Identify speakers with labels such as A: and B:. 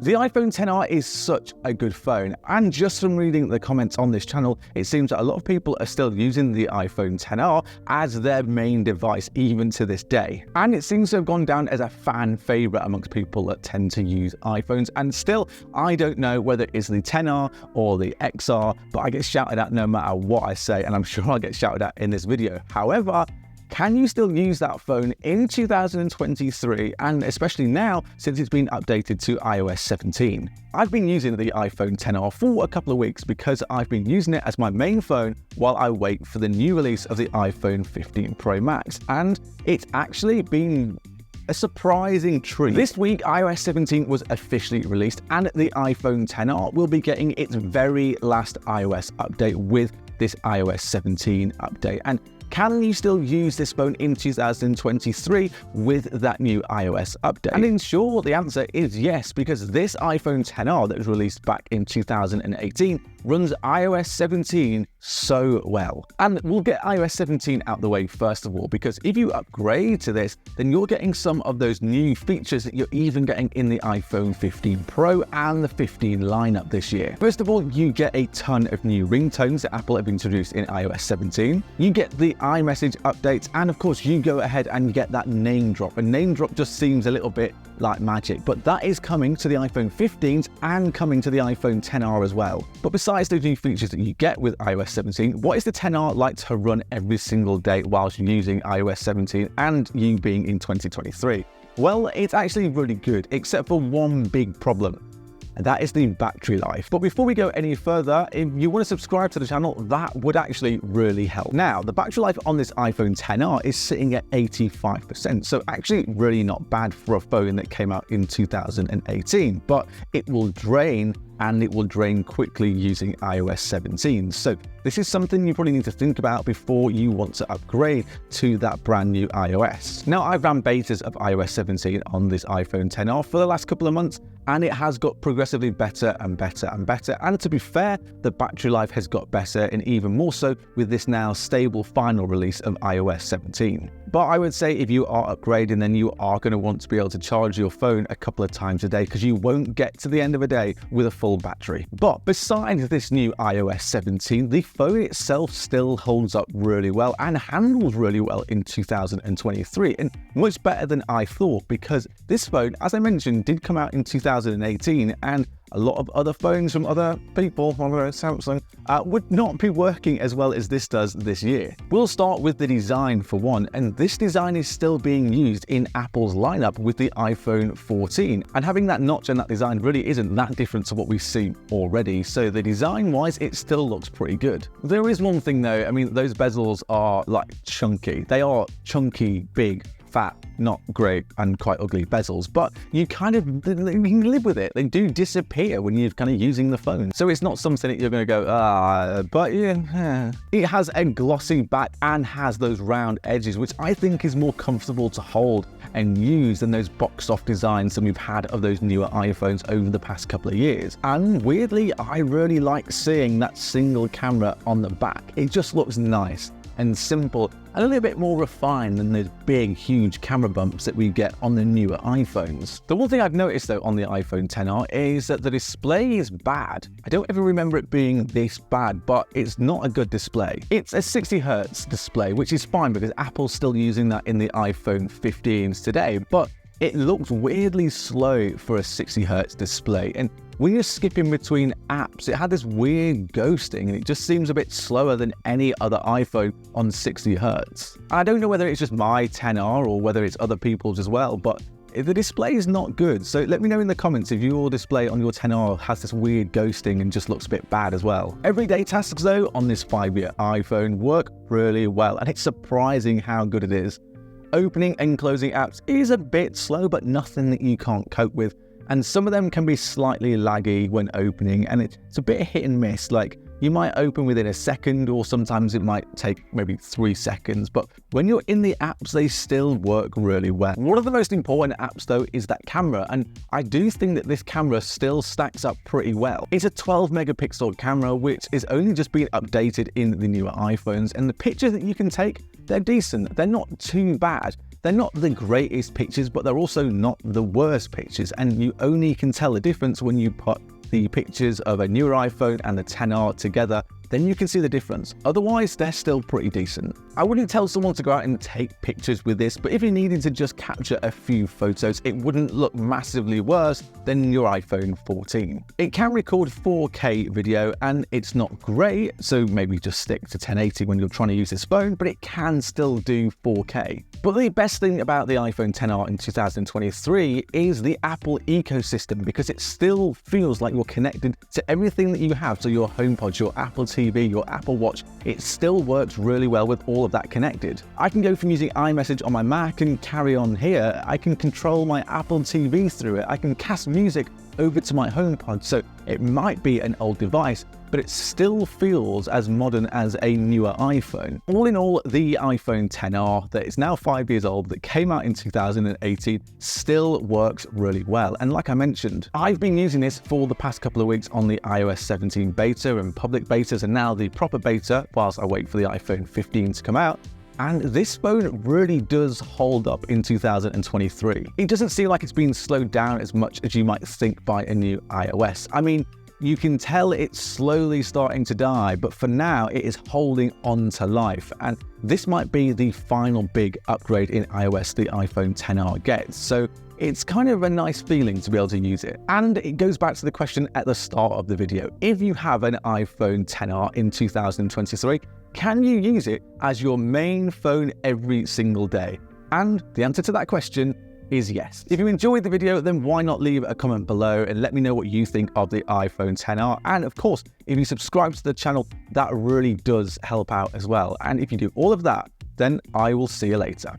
A: The iPhone XR is such a good phone, and just from reading the comments on this channel, it seems that a lot of people are still using the iPhone XR as their main device even to this day. And it seems to have gone down as a fan favorite amongst people that tend to use iPhones, and still, I don't know whether it's the XR or the XR, but I get shouted at no matter what I say, and I'm sure I'll get shouted at in this video. However, can you still use that phone in 2023, and especially now since it's been updated to iOS 17? I've been using the iPhone XR for a couple of weeks because I've been using it as my main phone while I wait for the new release of the iPhone 15 Pro Max, and it's actually been a surprising treat. This week, iOS 17 was officially released, and the iPhone XR will be getting its very last iOS update with this iOS 17 update. And can you still use this phone in 2023 with that new iOS update? And in short, the answer is yes, because this iPhone XR that was released back in 2018 runs iOS 17 so well. And we'll get iOS 17 out the way first of all, because if you upgrade to this, then you're getting some of those new features that you're even getting in the iPhone 15 Pro and the 15 lineup this year. First of all, you get a ton of new ringtones that Apple have introduced in iOS 17. You get the iMessage updates, and of course you go ahead and you get that name drop. A name drop just seems a little bit like magic, but that is coming to the iPhone 15s and coming to the iPhone XR as well. But besides those new features that you get with iOS 17, what is the XR like to run every single day whilst using iOS 17 and you being in 2023? Well, it's actually really good, except for one big problem, and that is the battery life. But before we go any further, if you want to subscribe to the channel, that would actually really help. Now, the battery life on this iPhone XR is sitting at 85%, so actually really not bad for a phone that came out in 2018, but it will drain, and it will drain quickly using iOS 17. So this is something you probably need to think about before you want to upgrade to that brand new iOS. Now, I've ran betas of iOS 17 on this iPhone XR for the last couple of months, and it has got progressively better and better and better. And to be fair, the battery life has got better, and even more so with this now stable final release of iOS 17. But I would say if you are upgrading, then you are going to want to be able to charge your phone a couple of times a day, because you won't get to the end of a day with a full battery. But besides this new iOS 17, the phone itself still holds up really well and handles really well in 2023, and much better than I thought, because this phone, as I mentioned, did come out in 2018, and a lot of other phones from other people, Samsung, would not be working as well as this does this year. We'll start with the design for one, and this design is still being used in Apple's lineup with the iPhone 14. And having that notch and that design really isn't that different to what we've seen already, so the design-wise, it still looks pretty good. There is one thing though, I mean, those bezels are like chunky. They are chunky, big, fat, not great, and quite ugly bezels, but you can live with it. They do disappear when you're kind of using the phone, so it's not something that you're going to go, but yeah. It has a glossy back and has those round edges, which I think is more comfortable to hold and use than those boxed off designs that we've had of those newer iPhones over the past couple of years. And weirdly, I really like seeing that single camera on the back. It just looks nice and simple, and a little bit more refined than those big, huge camera bumps that we get on the newer iPhones. The one thing I've noticed though on the iPhone XR is that the display is bad. I don't ever remember it being this bad, but it's not a good display. It's a 60Hz display, which is fine because Apple's still using that in the iPhone 15s today, but it looks weirdly slow for a 60Hz display, and when you're skipping between apps, it had this weird ghosting, and it just seems a bit slower than any other iPhone on 60Hz. I don't know whether it's just my XR or whether it's other people's as well, but the display is not good. So let me know in the comments if your display on your XR has this weird ghosting and just looks a bit bad as well. Everyday tasks though on this 5-year iPhone work really well, and it's surprising how good it is. Opening and closing apps is a bit slow, but nothing that you can't cope with. And some of them can be slightly laggy when opening, and it's a bit hit and miss. Like, you might open within a second, or sometimes it might take maybe 3 seconds, but when you're in the apps, they still work really well. One of the most important apps though is that camera, and I do think that this camera still stacks up pretty well. It's a 12 megapixel camera, which is only just being updated in the newer iPhones, and the pictures that you can take, they're decent. They're not too bad. They're not the greatest pictures, but they're also not the worst pictures, and you only can tell the difference when you put the pictures of a newer iPhone and the XR together. Then you can see the difference. Otherwise, they're still pretty decent. I wouldn't tell someone to go out and take pictures with this, but if you needed to just capture a few photos, it wouldn't look massively worse than your iPhone 14. It can record 4K video, and it's not great, so maybe just stick to 1080 when you're trying to use this phone, but it can still do 4K. But the best thing about the iPhone XR in 2023 is the Apple ecosystem, because it still feels like you're connected to everything that you have. So your HomePod, your Apple TV, your Apple Watch, it still works really well with all of that connected. I can go from using iMessage on my Mac and carry on here. I can control my Apple TV through it. I can cast music over to my HomePod. So it might be an old device, but it still feels as modern as a newer iPhone. All in all, the iPhone XR that is now 5 years old, that came out in 2018, still works really well. And like I mentioned, I've been using this for the past couple of weeks on the iOS 17 beta and public betas, and now the proper beta whilst I wait for the iPhone 15 to come out. And this phone really does hold up in 2023. It doesn't seem like it's been slowed down as much as you might think by a new iOS. I mean, you can tell it's slowly starting to die, but for now it is holding on to life. And this might be the final big upgrade in iOS the iPhone XR gets. So it's kind of a nice feeling to be able to use it. And it goes back to the question at the start of the video. If you have an iPhone XR in 2023, can you use it as your main phone every single day? And the answer to that question is yes. If you enjoyed the video, then why not leave a comment below and let me know what you think of the iPhone XR. And of course, if you subscribe to the channel, that really does help out as well. And if you do all of that, then I will see you later.